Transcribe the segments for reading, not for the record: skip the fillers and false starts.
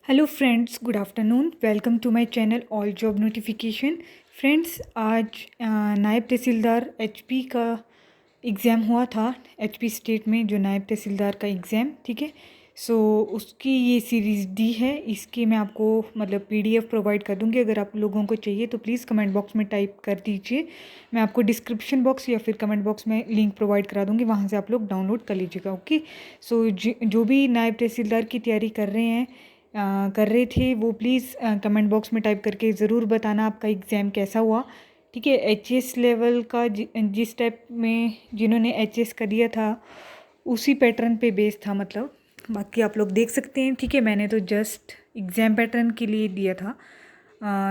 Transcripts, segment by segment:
Hello friends, good afternoon. Welcome to my channel all job notification. Friends, आज नायब तहसीलदार HP का exam हुआ था। एचपी स्टेट में जो नायब तहसीलदार का एग्ज़ाम, ठीक है। सो उसकी ये सीरीज़ डी है। इसके मैं आपको मतलब पीडीएफ प्रोवाइड कर दूँगी। अगर आप लोगों को चाहिए तो प्लीज़ कमेंट बॉक्स में टाइप कर दीजिए। मैं आपको डिस्क्रिप्शन बॉक्स या फिर कमेंट बॉक्स में लिंक प्रोवाइड करा दूँगी, वहाँ से आप लोग डाउनलोड कर लीजिएगा। ओके। सो जो भी नायब तहसीलदार की तैयारी कर रहे थे वो प्लीज़ कमेंट बॉक्स में टाइप करके ज़रूर बताना आपका एग्ज़ाम कैसा हुआ। ठीक है। एचएस लेवल का जिस टाइप में जिन्होंने एचएस कर दिया था उसी पैटर्न पे बेस था, मतलब बाकी आप लोग देख सकते हैं। ठीक है, मैंने तो जस्ट एग्ज़ाम पैटर्न के लिए दिया था।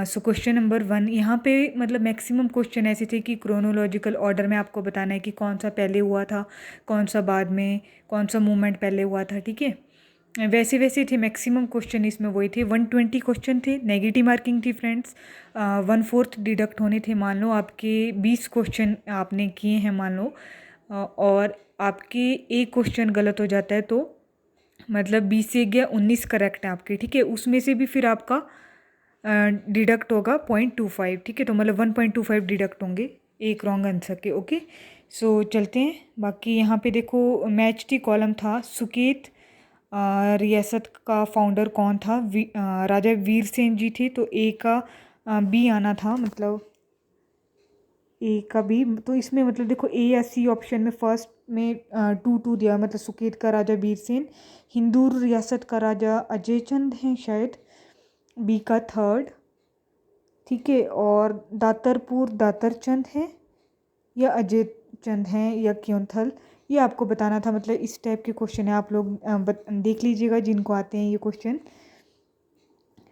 सो क्वेश्चन नंबर 1 यहाँ पे मतलब मैक्सिमम क्वेश्चन ऐसे थे कि क्रोनोलॉजिकल ऑर्डर में आपको बताना है कि कौन सा पहले हुआ था, कौन सा बाद में, कौन सा मूवमेंट पहले हुआ था। ठीक है, वैसे वैसे थे। मैक्सिमम क्वेश्चन इसमें वही थे। 120 क्वेश्चन थे। नेगेटिव मार्किंग थी फ्रेंड्स। 1/4 डिडक्ट होने थे। मान लो आपके 20 क्वेश्चन आपने किए हैं, मान लो, और आपके एक क्वेश्चन गलत हो जाता है तो मतलब 20 से गया 19 करेक्ट है आपके। ठीक है, उसमें से भी फिर आपका डिडक्ट होगा 0.25। ठीक है, तो मतलब 1.25 डिडक्ट होंगे एक रॉन्ग आंसर के। ओके, सो चलते हैं। बाकी यहाँ पे देखो, मैच टी कॉलम था। सुकेत रियासत का फाउंडर कौन था? राजा वीर सेन जी थे। तो ए का बी आना था, मतलब ए का बी। तो इसमें मतलब देखो, ए या सी ऑप्शन में फर्स्ट में 2 दिया, मतलब सुकेत का राजा वीर सेन। हिंदूर रियासत का राजा अजय चंद हैं शायद, बी का थर्ड। ठीक है, और दातरपुर दातर चंद है या अजय चंद हैं या क्योंथल, ये आपको बताना था। मतलब इस टाइप के क्वेश्चन है, आप लोग देख लीजिएगा जिनको आते हैं ये क्वेश्चन।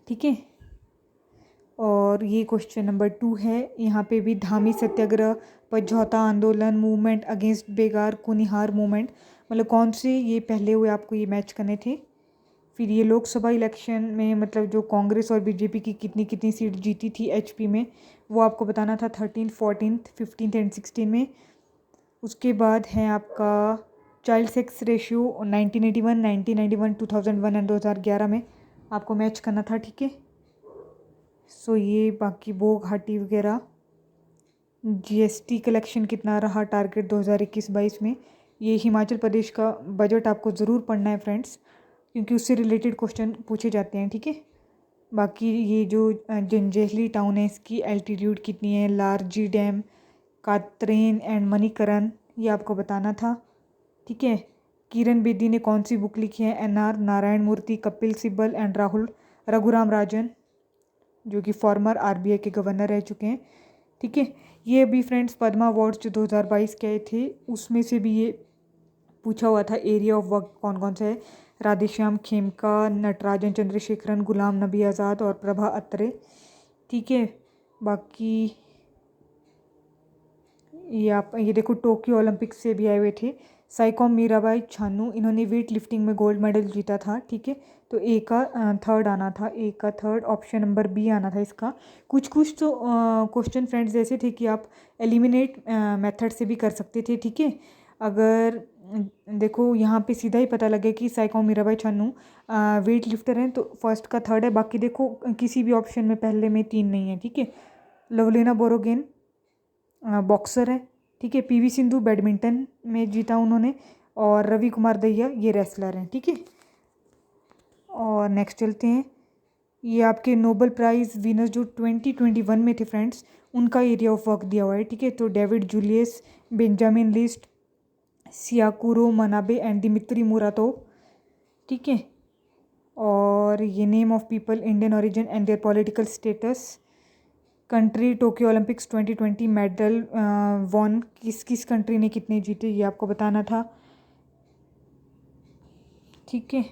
ठीक है, और ये क्वेश्चन नंबर 2 है। यहाँ पे भी धामी सत्याग्रह, पझौता आंदोलन, मूवमेंट अगेंस्ट बेगार, कुनिहार मूवमेंट, मतलब कौन से ये पहले हुए आपको ये मैच करने थे। फिर ये लोकसभा इलेक्शन में मतलब जो कांग्रेस और बीजेपी की कितनी कितनी सीट जीती थी एचपी में, वो आपको बताना था 13th 14th 15th एंड 16 में। उसके बाद है आपका चाइल्ड सेक्स रेशियो 1981, 1991, 2001 एंड 2011 में आपको मैच करना था। ठीक है, सो ये बाकी बो घाटी वगैरह। जीएसटी कलेक्शन कितना रहा टारगेट 2021-22 में, ये हिमाचल प्रदेश का बजट आपको ज़रूर पढ़ना है फ्रेंड्स, क्योंकि उससे रिलेटेड क्वेश्चन पूछे जाते हैं। ठीक है, बाकी ये जो जंजैहली टाउन है इसकी एल्टीट्यूड कितनी है, लारजी डैम, कात्रेन एंड मणिकरण, ये आपको बताना था। ठीक है, किरण बेदी ने कौन सी बुक लिखी है? एनआर नारायण मूर्ति, कपिल सिब्बल एंड राहुल रघुराम राजन, जो कि फॉर्मर आरबीआई के गवर्नर रह चुके हैं। ठीक है, ये भी फ्रेंड्स पद्मा अवार्ड्स जो 2022 के आए थे उसमें से भी ये पूछा हुआ था। एरिया ऑफ वर्क कौन कौन सा है? राधेश्याम खेमका, नटराजन चंद्रशेखरन, गुलाम नबी आज़ाद और प्रभा अत्रे। ठीक है, बाकी ये देखो, टोक्यो ओलंपिक्स से भी आए हुए थे। साइकोम मीराबाई चानू, इन्होंने वेट लिफ्टिंग में गोल्ड मेडल जीता था। ठीक है, तो ए का थर्ड आना था। ए का थर्ड, ऑप्शन नंबर बी आना था इसका। कुछ कुछ तो क्वेश्चन फ्रेंड्स ऐसे थे कि आप एलिमिनेट मेथड से भी कर सकते थे। ठीक है, अगर देखो यहाँ पे सीधा ही पता लगे कि साइकोम मीराबाई चानू वेट लिफ्टर हैं तो फर्स्ट का थर्ड है। बाकी देखो किसी भी ऑप्शन में पहले में 3 नहीं है। ठीक है, लवलीना बोरोगेन बॉक्सर है। ठीक है, पीवी सिंधु बैडमिंटन में जीता उन्होंने, और रवि कुमार दहिया ये रेसलर हैं। ठीक है, और नेक्स्ट चलते हैं। ये आपके नोबल प्राइज़ विनर्स जो 2021 में थे फ्रेंड्स, उनका एरिया ऑफ वर्क दिया हुआ है। ठीक है, तो डेविड जूलियस, बेंजामिन लिस्ट, सियाकुरो मनाबे एंड दिमित्री मुराटोव। ठीक है, और ये name of people, Indian origin and there political status, country, Tokyo Olympics 2020 medal one, किस किस कंट्री ने कितने जीते ये आपको बताना था। ठीक है,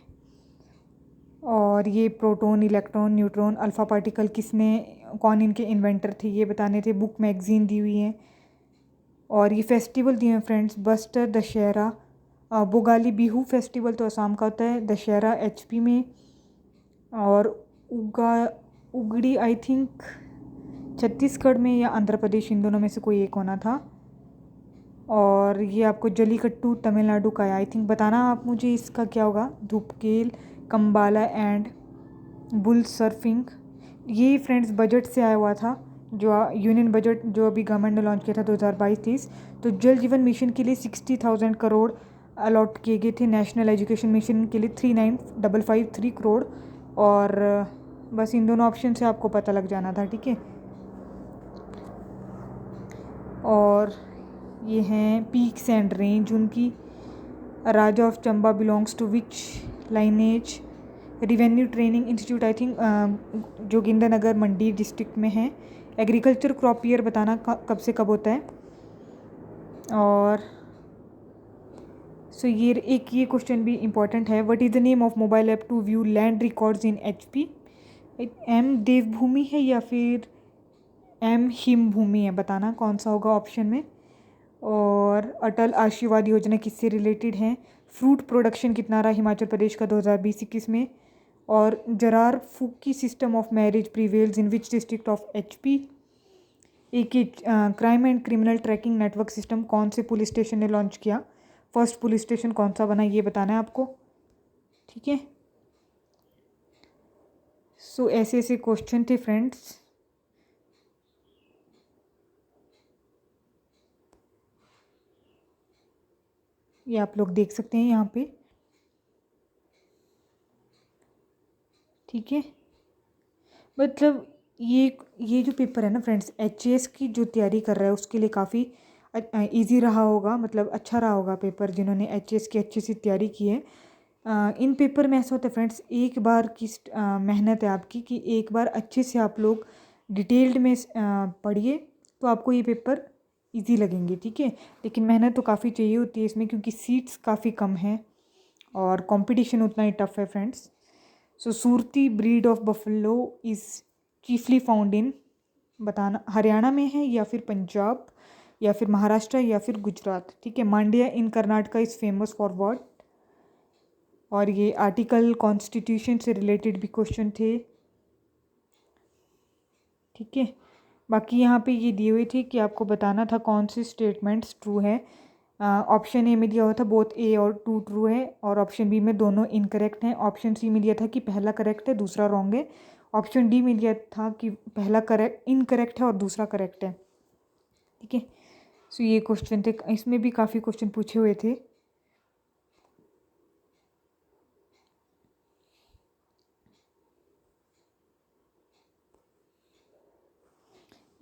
और ये proton, electron, neutron, alpha particle किसने, कौन इनके इन्वेंटर थे ये बताने थे। बुक मैगजीन दी हुई है, और ये फेस्टिवल दिए हैं फ्रेंड्स। बस्टर, दशहरा, बोगाली बिहू फेस्टिवल तो असम का होता है, दशहरा एचपी में, और उगड़ी आई थिंक छत्तीसगढ़ में या आंध्र प्रदेश, इन दोनों में से कोई एक होना था। और ये आपको जलीकट्टू तमिलनाडु का है। आई थिंक बताना आप मुझे इसका क्या होगा। धूपकेल, कम्बाला एंड बुल सर्फिंग, ये फ्रेंड्स बजट से आया हुआ था, जो यूनियन बजट जो अभी गवर्नमेंट ने लॉन्च किया था 2022-23। तो जल जीवन मिशन के लिए 60,000 करोड़ अलॉट किए गए थे, नेशनल एजुकेशन मिशन के लिए 39,553 करोड़। और बस इन दोनों ऑप्शन से आपको पता लग जाना था, ठीक है। और ये हैं पीक्स एंड रेंज, उनकी Raja of Chamba belongs to which lineage, revenue training institute I think Jogindernagar Mandi district में है। एग्रीकल्चर क्रॉप ईयर बताना कब से कब होता है। और सो ये क्वेश्चन भी इम्पॉर्टेंट है, what is the name of mobile app to view land records in HP। एम देवभूमि है या फिर एम हिम भूमि है, बताना कौन सा होगा ऑप्शन में। और अटल आशीर्वाद योजना किससे रिलेटेड है। फ्रूट प्रोडक्शन कितना रहा हिमाचल प्रदेश का 2020-21 में। और जरार फूकी system of marriage prevails in which district of HP। एक ही crime and criminal tracking network system कौन से पुलिस स्टेशन ने लॉन्च किया, फर्स्ट पुलिस स्टेशन कौन सा बना, ये बताना है आपको, ठीक है। सो ऐसे ऐसे क्वेश्चन थे फ्रेंड्स। ये आप लोग देख सकते हैं यहाँ पे, ठीक है। मतलब ये जो पेपर है ना फ्रेंड्स, HAS की जो तैयारी कर रहा है उसके लिए काफ़ी इजी रहा होगा, मतलब अच्छा रहा होगा पेपर, जिन्होंने HAS की अच्छी सी तैयारी की है। इन पेपर में ऐसा होता है फ्रेंड्स, एक बार की मेहनत है आपकी कि एक बार अच्छे से आप लोग डिटेल्ड में पढ़िए तो आपको ये पेपर इजी लगेंगे, ठीक है। लेकिन मेहनत तो काफ़ी चाहिए होती है इसमें, क्योंकि सीट्स काफ़ी कम हैं और कंपटीशन उतना ही टफ है friends. So Surti breed of buffalo is chiefly found in, बताना हरियाणा में है या फिर पंजाब या फिर महाराष्ट्र या फिर गुजरात, ठीक है। Mandya in Karnataka is famous for what. और ये आर्टिकल कॉन्स्टिट्यूशन से रिलेटेड भी क्वेश्चन थे, ठीक है। बाकी यहाँ पे ये दिए हुए थे कि आपको बताना था कौन से स्टेटमेंट्स ट्रू है। ऑप्शन ए में दिया हुआ था बोथ A और 2 ट्रू है, और ऑप्शन बी में दोनों इनकरेक्ट हैं। ऑप्शन सी में दिया था कि पहला करेक्ट है दूसरा रॉन्ग है। ऑप्शन डी में दिया था कि पहला करेक्ट इनकरेक्ट है और दूसरा करेक्ट है, ठीक है। सो ये क्वेश्चन थे, इसमें भी काफ़ी क्वेश्चन पूछे हुए थे।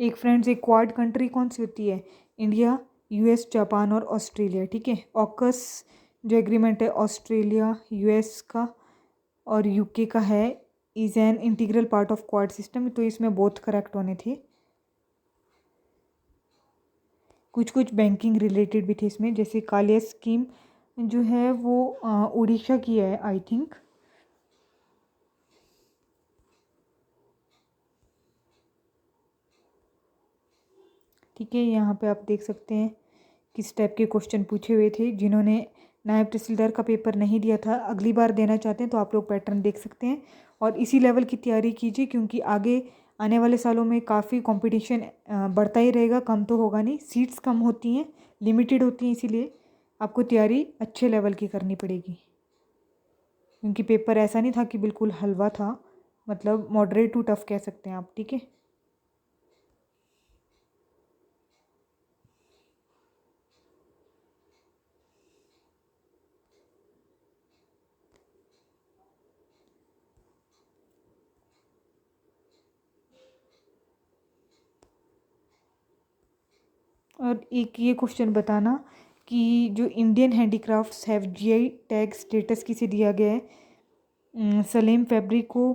एक फ्रेंड्स, एक क्वाड कंट्री कौन सी होती है, इंडिया, US, जापान और ऑस्ट्रेलिया, ठीक है। ऑकस जो एग्रीमेंट है ऑस्ट्रेलिया US का और UK का है, is an integral part of quad system, तो इसमें बोथ करेक्ट होने थे। कुछ कुछ बैंकिंग रिलेटेड भी थे इसमें, जैसे कालिया स्कीम जो है वो उड़ीसा की है आई थिंक, ठीक है। यहाँ पे आप देख सकते हैं किस टाइप के क्वेश्चन पूछे हुए थे। जिन्होंने नायब तहसीलदार का पेपर नहीं दिया था, अगली बार देना चाहते हैं तो आप लोग पैटर्न देख सकते हैं और इसी लेवल की तैयारी कीजिए, क्योंकि आगे आने वाले सालों में काफ़ी कंपटीशन बढ़ता ही रहेगा, कम तो होगा नहीं। सीट्स कम होती हैं, लिमिटेड होती हैं, इसीलिए आपको तैयारी अच्छे लेवल की करनी पड़ेगी, क्योंकि पेपर ऐसा नहीं था कि बिल्कुल हलवा था, मतलब मॉडरेट टू टफ कह सकते हैं आप, ठीक है। और एक ये क्वेश्चन बताना कि जो Indian handicrafts have GI tag status किसे दिया गया है, सलेम फैब्रिक को,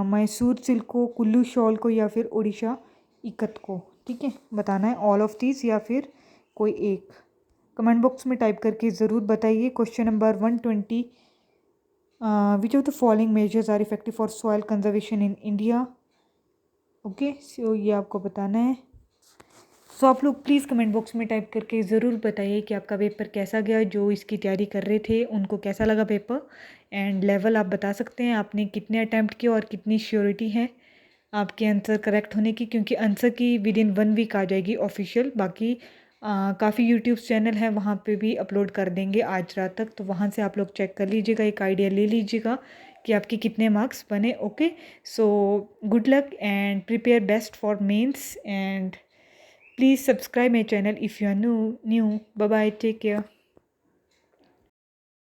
मैसूर सिल्क को, कुल्लू शॉल को या फिर उड़ीसा इकत को, ठीक है। बताना है ऑल ऑफ दिस या फिर कोई एक। कमेंट बॉक्स में टाइप करके ज़रूर बताइए। Question number 120, which of the following measures are effective for soil conservation in India, okay. So ये आपको बताना है। सो आप लोग प्लीज़ कमेंट बॉक्स में टाइप करके ज़रूर बताइए कि आपका पेपर कैसा गया, जो इसकी तैयारी कर रहे थे उनको कैसा लगा पेपर, एंड लेवल आप बता सकते हैं आपने कितने अटैम्प्ट किए और कितनी श्योरिटी है आपके आंसर करेक्ट होने की, क्योंकि आंसर की विद इन 1 वीक आ जाएगी ऑफिशियल। बाकी काफ़ी यूट्यूब चैनल है वहाँ पे भी अपलोड कर देंगे आज रात तक, तो वहाँ से आप लोग चेक कर लीजिएगा, एक आइडिया ले लीजिएगा कि आपके कितने मार्क्स बने. Okay, so good luck and prepare best for mains and please subscribe my channel if you are new. Bye bye, take care.